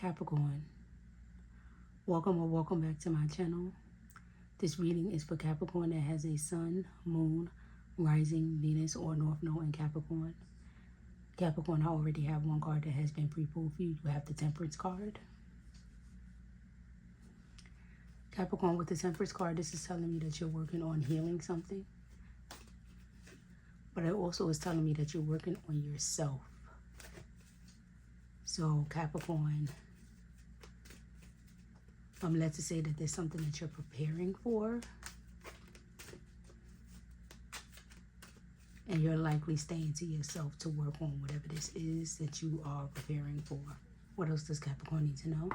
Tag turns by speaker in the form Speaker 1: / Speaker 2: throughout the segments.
Speaker 1: Capricorn, welcome or welcome back to my channel. This reading is for Capricorn that has a sun, moon, rising, Venus, or North Node in Capricorn. Capricorn, I already have one card that has been pre-pulled for you. You have the Temperance card. Capricorn, with the Temperance card, this is telling me that you're working on healing something. But it also is telling me that you're working on yourself. So Capricorn, I'm led to say that there's something that you're preparing for. And you're likely staying to yourself to work on whatever this is that you are preparing for. What else does Capricorn need to know?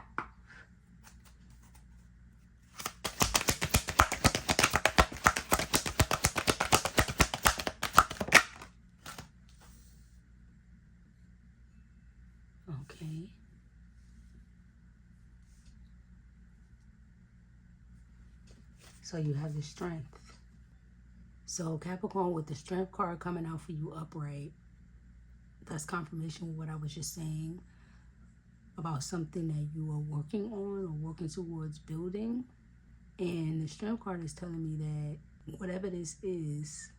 Speaker 1: Okay. So you have the Strength. So Capricorn, with the Strength card coming out for you upright, that's confirmation of what I was just saying about something that you are working on or working towards building. And the Strength card is telling me that whatever this is,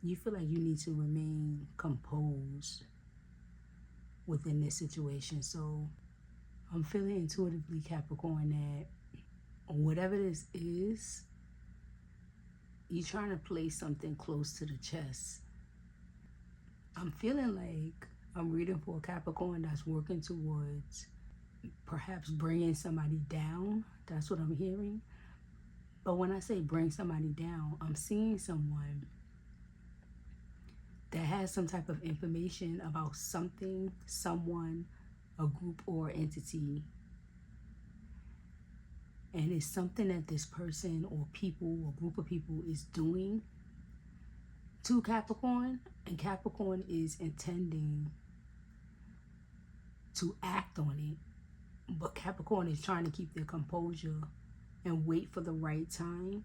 Speaker 1: you feel like you need to remain composed within this situation. So I'm feeling intuitively, Capricorn, that whatever this is, you're trying to place something close to the chest. I'm feeling like I'm reading for a Capricorn that's working towards perhaps bringing somebody down. That's what I'm hearing. But when I say bring somebody down, I'm seeing someone that has some type of information about something, someone, a group or entity. And it's something that this person or people or group of people is doing to Capricorn. And Capricorn is intending to act on it. But Capricorn is trying to keep their composure and wait for the right time.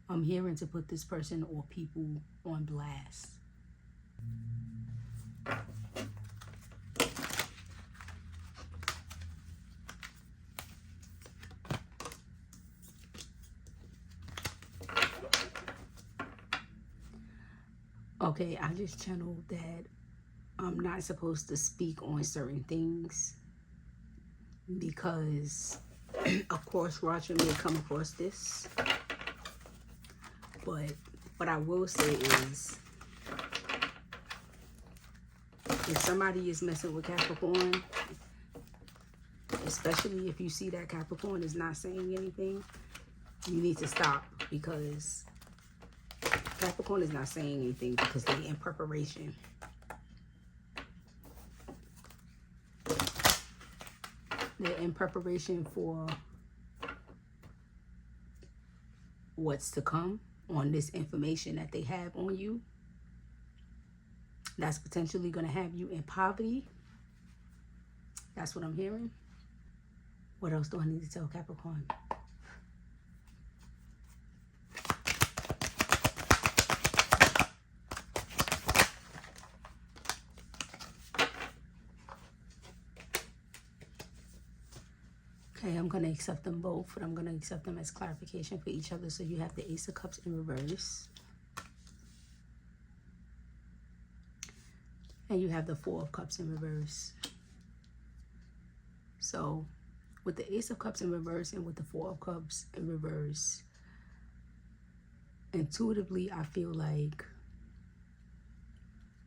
Speaker 1: I'm hearing to put this person or people on blast. Okay, I just channeled that I'm not supposed to speak on certain things because, of course, Roger may come across this. But what I will say is, if somebody is messing with Capricorn, especially if you see that Capricorn is not saying anything, you need to stop, because Capricorn is not saying anything because they're in preparation. They're in preparation for what's to come on this information that they have on you. That's potentially going to have you in poverty. That's what I'm hearing. What else do I need to tell Capricorn? Okay, I'm going to accept them both, but I'm going to accept them as clarification for each other. So you have the Ace of Cups in reverse. And you have the Four of Cups in reverse. So with the Ace of Cups in reverse and with the Four of Cups in reverse, intuitively I feel like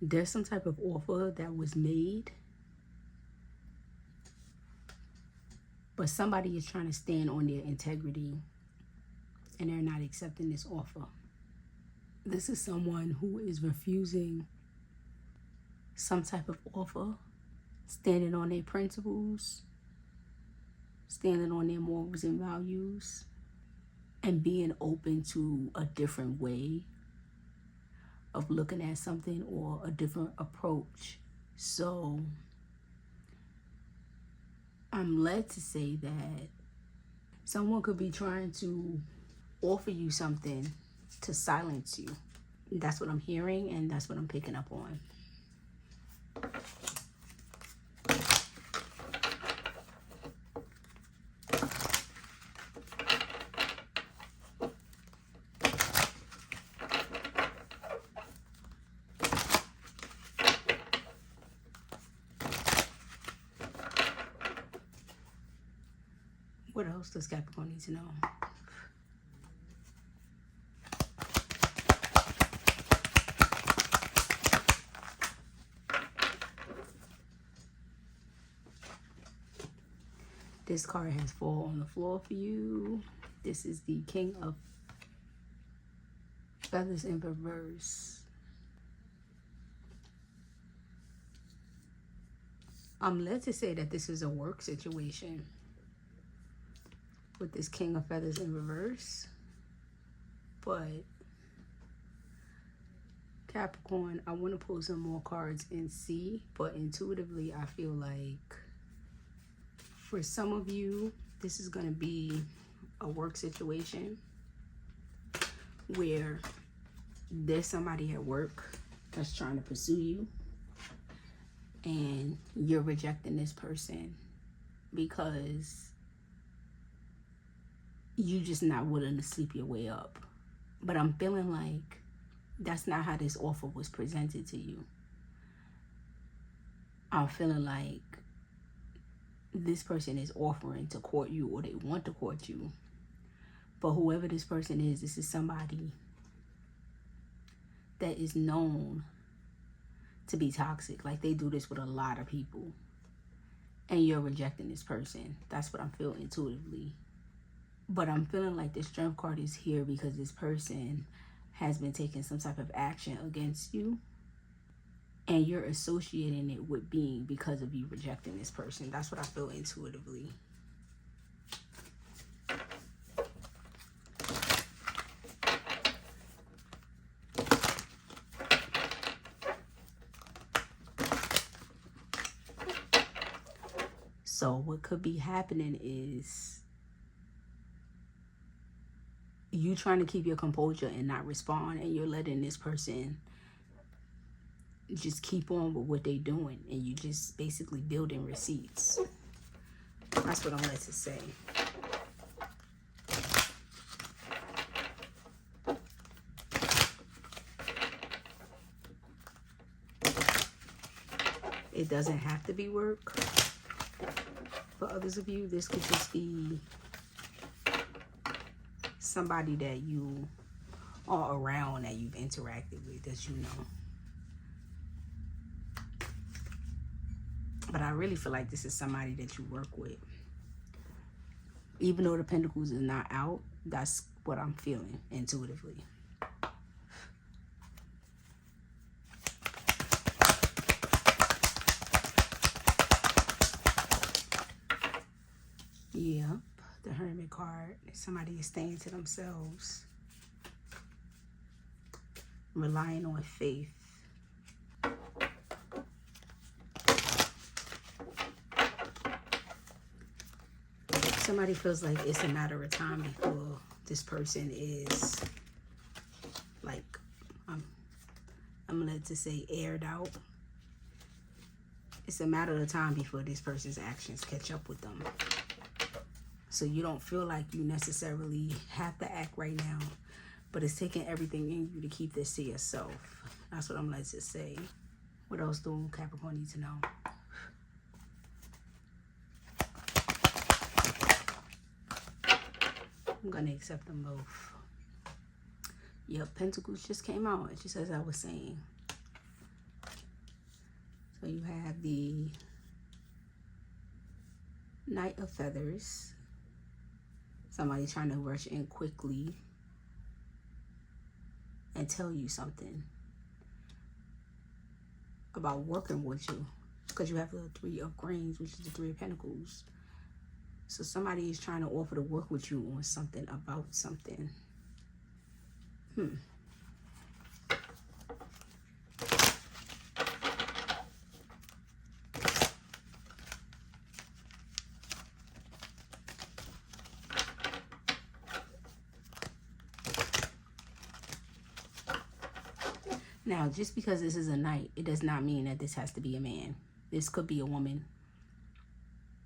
Speaker 1: there's some type of offer that was made, but somebody is trying to stand on their integrity and they're not accepting this offer. This is someone who is refusing some type of offer, standing on their principles, standing on their morals and values, and being open to a different way of looking at something or a different approach. So I'm led to say that someone could be trying to offer you something to silence you. That's what I'm hearing, and that's what I'm picking up on. What else does Capricorn need to know? This card has fallen on the floor for you. This is the King of Feathers in reverse. I'm led to say that this is a work situation with this King of Feathers in reverse. But Capricorn, I want to pull some more cards and see. But intuitively, I feel like for some of you, this is going to be a work situation where there's somebody at work that's trying to pursue you and you're rejecting this person because you just not willing to sleep your way up. But I'm feeling like that's not how this offer was presented to you. I'm feeling like this person is offering to court you, or they want to court you. But whoever this person is, this is somebody that is known to be toxic. Like, they do this with a lot of people. And you're rejecting this person. That's what I'm feeling intuitively. But I'm feeling like the Strength card is here because this person has been taking some type of action against you. And you're associating it with being because of you rejecting this person. That's what I feel intuitively. So what could be happening is you trying to keep your composure and not respond, and you're letting this person just keep on with what they're doing, and you just basically building receipts. That's what I'm led to say. It doesn't have to be work. For others of you, this could just be somebody that you are around, that you've interacted with, that you know. But I really feel like this is somebody that you work with. Even though the Pentacles is not out, that's what I'm feeling intuitively. Yep, the Hermit card. Somebody is staying to themselves, relying on faith. Somebody feels like it's a matter of time before this person is, like, I'm led to say aired out. It's a matter of time before this person's actions catch up with them. So you don't feel like you necessarily have to act right now, but it's taking everything in you to keep this to yourself. That's what I'm led to say. What else do Capricorn need to know? I'm going to accept them both. Yep, Pentacles just came out, just as I was saying. So you have the Knight of Feathers. Somebody trying to rush in quickly and tell you something about working with you. Because you have the Three of Grains, which is the Three of Pentacles. So somebody is trying to offer to work with you on something, about something. Now, just because this is a knight, it does not mean that this has to be a man. This could be a woman.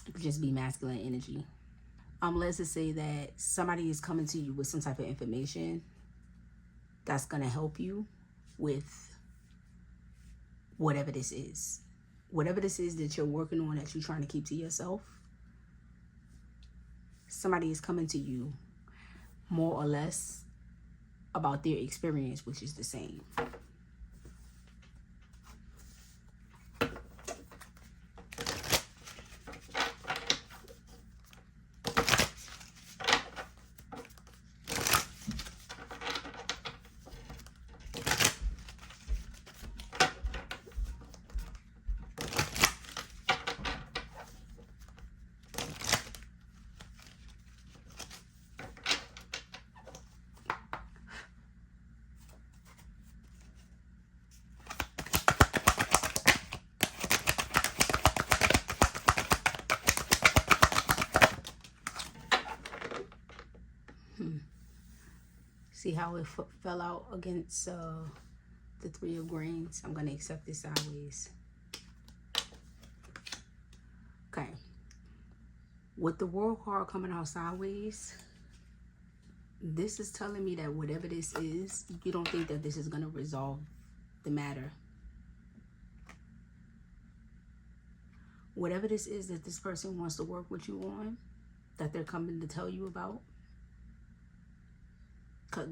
Speaker 1: It could just be masculine energy. I'm led to say that somebody is coming to you with some type of information that's going to help you with whatever this is. Whatever this is that you're working on, that you're trying to keep to yourself. somebody is coming to you more or less about their experience, which is the same. See how it fell out against the Three of Grains? I'm going to accept this sideways. Okay. With the World card coming out sideways, this is telling me that whatever this is, you don't think that this is going to resolve the matter. Whatever this is that this person wants to work with you on, that they're coming to tell you about,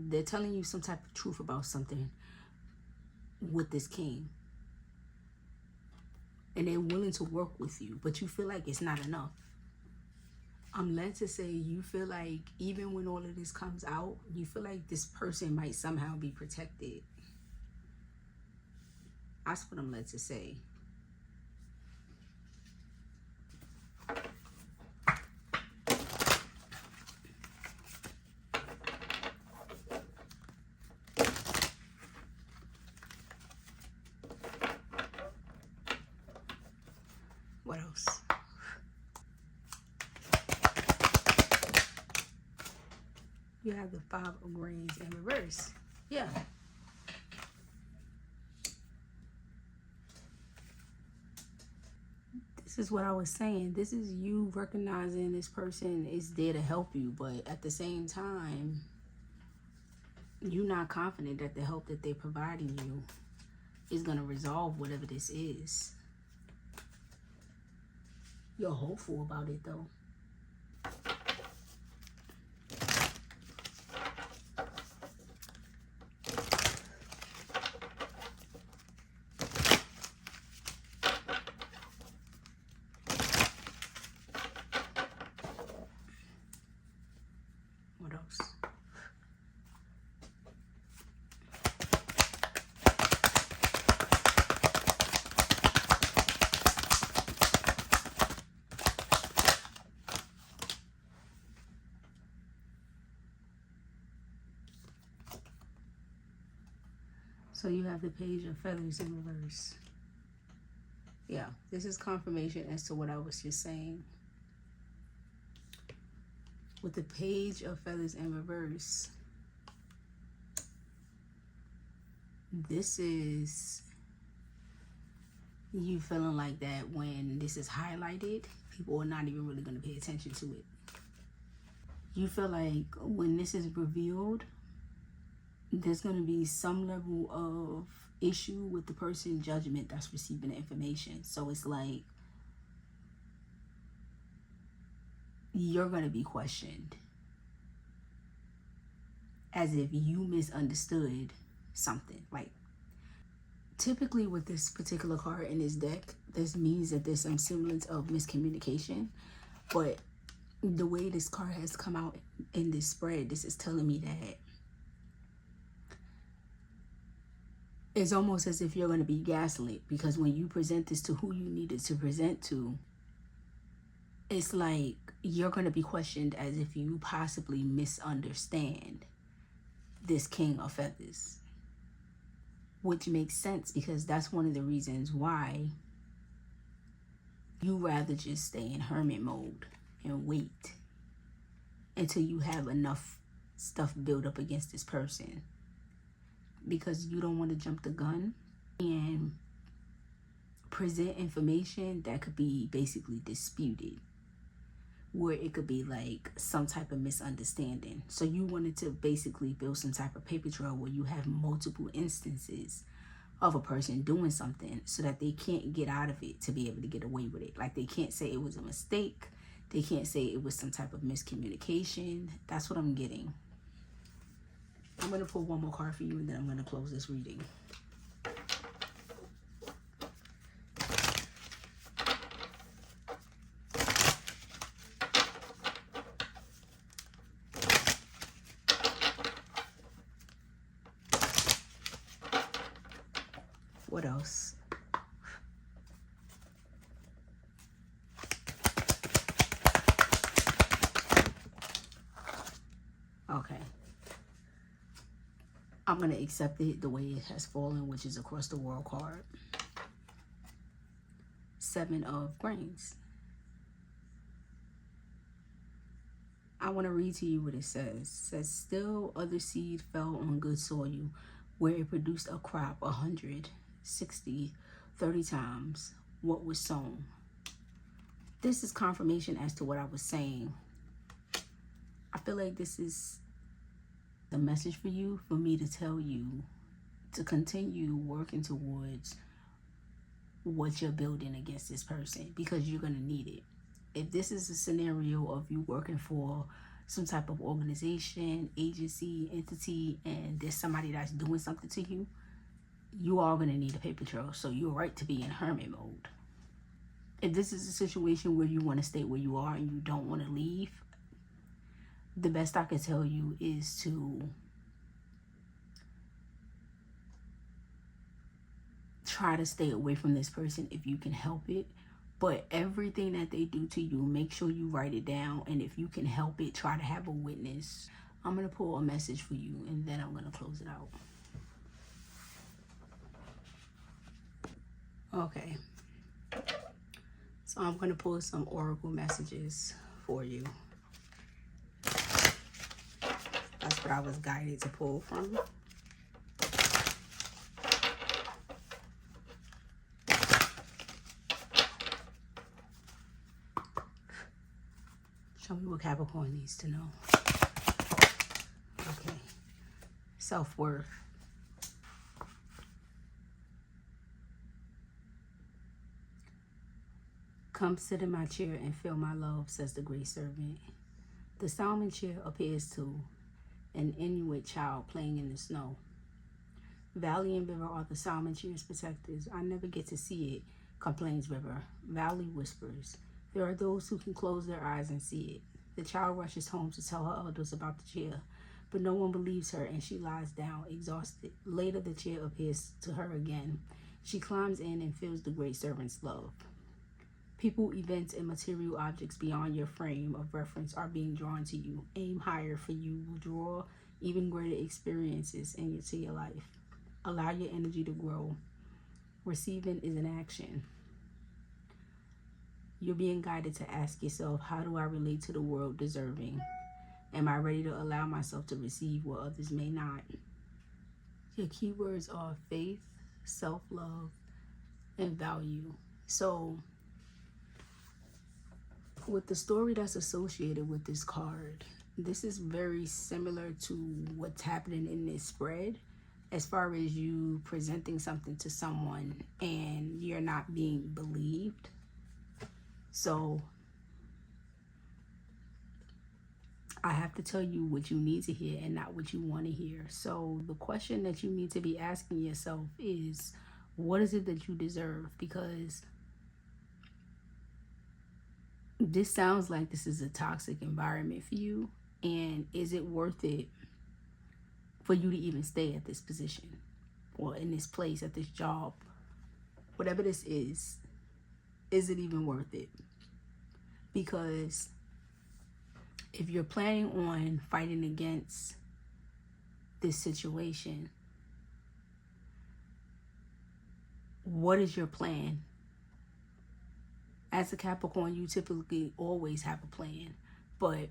Speaker 1: they're telling you some type of truth about something with this king. And they're willing to work with you, but you feel like it's not enough. I'm led to say you feel like even when all of this comes out, you feel like this person might somehow be protected. That's what I'm led to say. What else? You have the Five of Grains in reverse. Yeah. This is what I was saying. This is you recognizing this person is there to help you, but at the same time, you're not confident that the help that they're providing you is going to resolve whatever this is. You're hopeful about it, though. What else? So you have the Page of Feathers in reverse. Yeah, this is confirmation as to what I was just saying. With the Page of Feathers in reverse, this is you feeling like that when this is highlighted, people are not even really going to pay attention to it. You feel like when this is revealed, there's going to be some level of issue with the person judgment that's receiving the information. So it's like you're going to be questioned as if you misunderstood something. Like typically with this particular card in this deck, this means that there's some semblance of miscommunication. But the way this card has come out in this spread, this is telling me that it's almost as if you're going to be gaslit, because when you present this to who you needed to present to, it's like you're going to be questioned as if you possibly misunderstand this King of Feathers. Which makes sense, because that's one of the reasons why you rather just stay in hermit mode and wait until you have enough stuff built up against this person. Because you don't want to jump the gun and present information that could be basically disputed, where it could be like some type of misunderstanding. So you wanted to basically build some type of paper trail where you have multiple instances of a person doing something so that they can't get out of it to be able to get away with it. Like they can't say it was a mistake. They can't say it was some type of miscommunication. That's what I'm getting. I'm going to pull one more card for you, and then I'm going to close this reading. What else? Okay. I'm going to accept it the way it has fallen, which is across the world card. 7 of Grains. I want to read to you what it says. It says, still other seed fell on good soil, where it produced a crop 100, 60, 30 times what was sown. This is confirmation as to what I was saying. I feel like this is the message for you, for me to tell you to continue working towards what you're building against this person, because you're going to need it. If this is a scenario of you working for some type of organization, agency, entity, and there's somebody that's doing something to you, you are going to need a paper trail. So you're right to be in hermit mode. If this is a situation where you want to stay where you are and you don't want to leave, the best I can tell you is to try to stay away from this person if you can help it. But everything that they do to you, make sure you write it down. And if you can help it, try to have a witness. I'm going to pull a message for you, and then I'm going to close it out. Okay. So I'm going to pull some oracle messages for you. That's what I was guided to pull from. Show me what Capricorn needs to know. Okay. Self-worth. Come sit in my chair and feel my love, says the great servant. The salmon chair appears to an Inuit child playing in the snow. Valley and River are the salmon chair's protectors. I never get to see it, complains River. Valley whispers. There are those who can close their eyes and see it. The child rushes home to tell her elders about the chair, but no one believes her and she lies down, exhausted. Later, the chair appears to her again. She climbs in and feels the great servant's love. People, events, and material objects beyond your frame of reference are being drawn to you. Aim higher, for you will draw even greater experiences into your life. Allow your energy to grow. Receiving is an action. You're being guided to ask yourself, how do I relate to the world deserving? Am I ready to allow myself to receive what others may not? Your keywords are faith, self-love, and value. So, with the story that's associated with this card, this is very similar to what's happening in this spread, as far as you presenting something to someone and you're not being believed. So I have to tell you what you need to hear and not what you want to hear. So the question that you need to be asking yourself is, what is it that you deserve? Because this sounds like this is a toxic environment for you. And is it worth it for you to even stay at this position or in this place, at this job? Whatever this is it even worth it? Because if you're planning on fighting against this situation, what is your plan? As a Capricorn, you typically always have a plan, but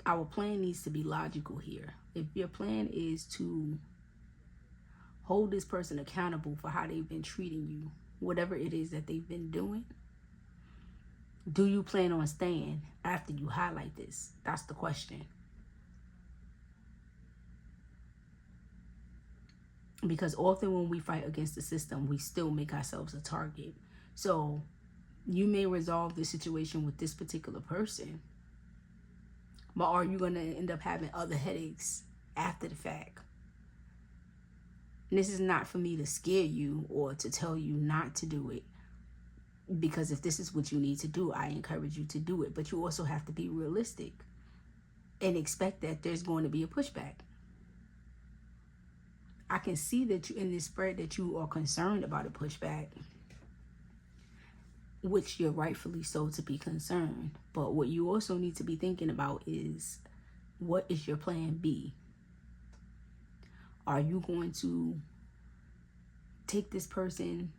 Speaker 1: our plan needs to be logical here. If your plan is to hold this person accountable for how they've been treating you, whatever it is that they've been doing, do you plan on staying after you highlight this? That's the question. Because often when we fight against the system, we still make ourselves a target. So You may resolve the situation with this particular person, but are you going to end up having other headaches after the fact? And this is not for me to scare you or to tell you not to do it, because if this is what you need to do, I encourage you to do it. But you also have to be realistic and expect that there's going to be a pushback. I can see that you in this spread that you are concerned about a pushback, which you're rightfully so to be concerned. But what you also need to be thinking about is, what is your plan B? Are you going to take this person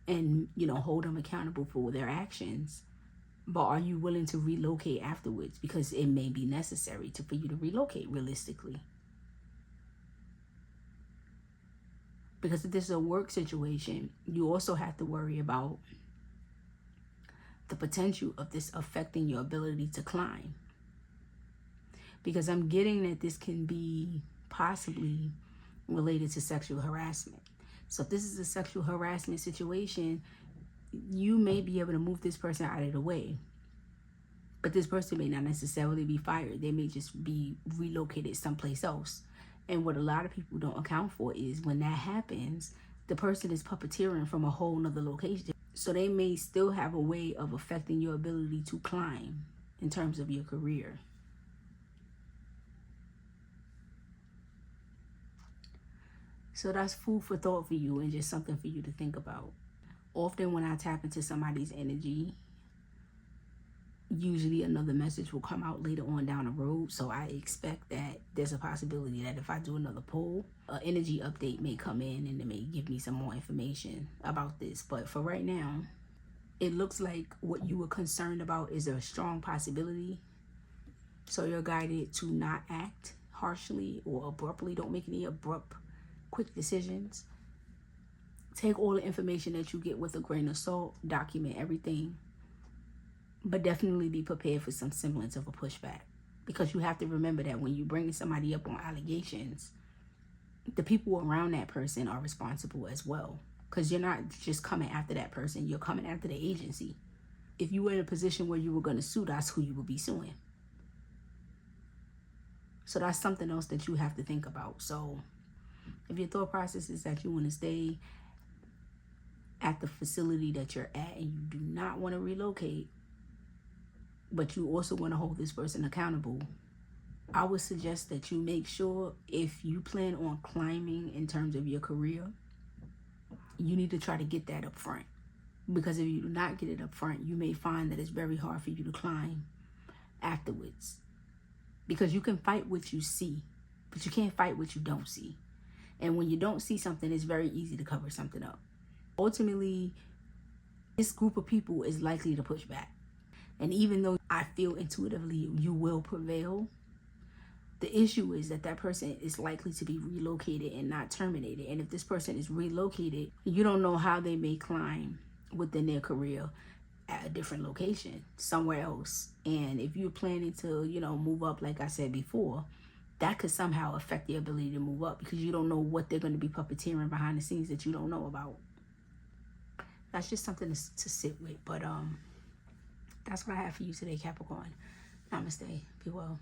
Speaker 1: and, hold them accountable for their actions? But are you willing to relocate afterwards? Because it may be necessary for you to relocate realistically. Because if this is a work situation, you also have to worry about the potential of this affecting your ability to climb. Because I'm getting that this can be possibly related to sexual harassment. So if this is a sexual harassment situation, you may be able to move this person out of the way. But this person may not necessarily be fired. They may just be relocated someplace else. And what a lot of people don't account for is when that happens, the person is puppeteering from a whole nother location. So they may still have a way of affecting your ability to climb in terms of your career. So that's food for thought for you and just something for you to think about. Often when I tap into somebody's energy, usually another message will come out later on down the road. So I expect that there's a possibility that if I do another poll, an energy update may come in and it may give me some more information about this. But for right now, it looks like what you were concerned about is a strong possibility. So you're guided to not act harshly or abruptly. Don't make any abrupt, quick decisions. Take all the information that you get with a grain of salt. Document everything. But definitely be prepared for some semblance of a pushback. Because you have to remember that when you bring somebody up on allegations, the people around that person are responsible as well. Because you're not just coming after that person, you're coming after the agency. If you were in a position where you were going to sue, that's who you would be suing. So that's something else that you have to think about. So if your thought process is that you want to stay at the facility that you're at and you do not want to relocate, but you also want to hold this person accountable, I would suggest that you make sure if you plan on climbing in terms of your career, you need to try to get that up front. Because if you do not get it up front, you may find that it's very hard for you to climb afterwards. Because you can fight what you see, but you can't fight what you don't see. And when you don't see something, it's very easy to cover something up. Ultimately, this group of people is likely to push back. And even though I feel intuitively you will prevail, the issue is that that person is likely to be relocated and not terminated. And if this person is relocated, you don't know how they may climb within their career at a different location, somewhere else. And if you're planning to, move up, like I said before, that could somehow affect their ability to move up because you don't know what they're going to be puppeteering behind the scenes that you don't know about. That's just something to sit with. But that's what I have for you today, Capricorn. Namaste. Be well.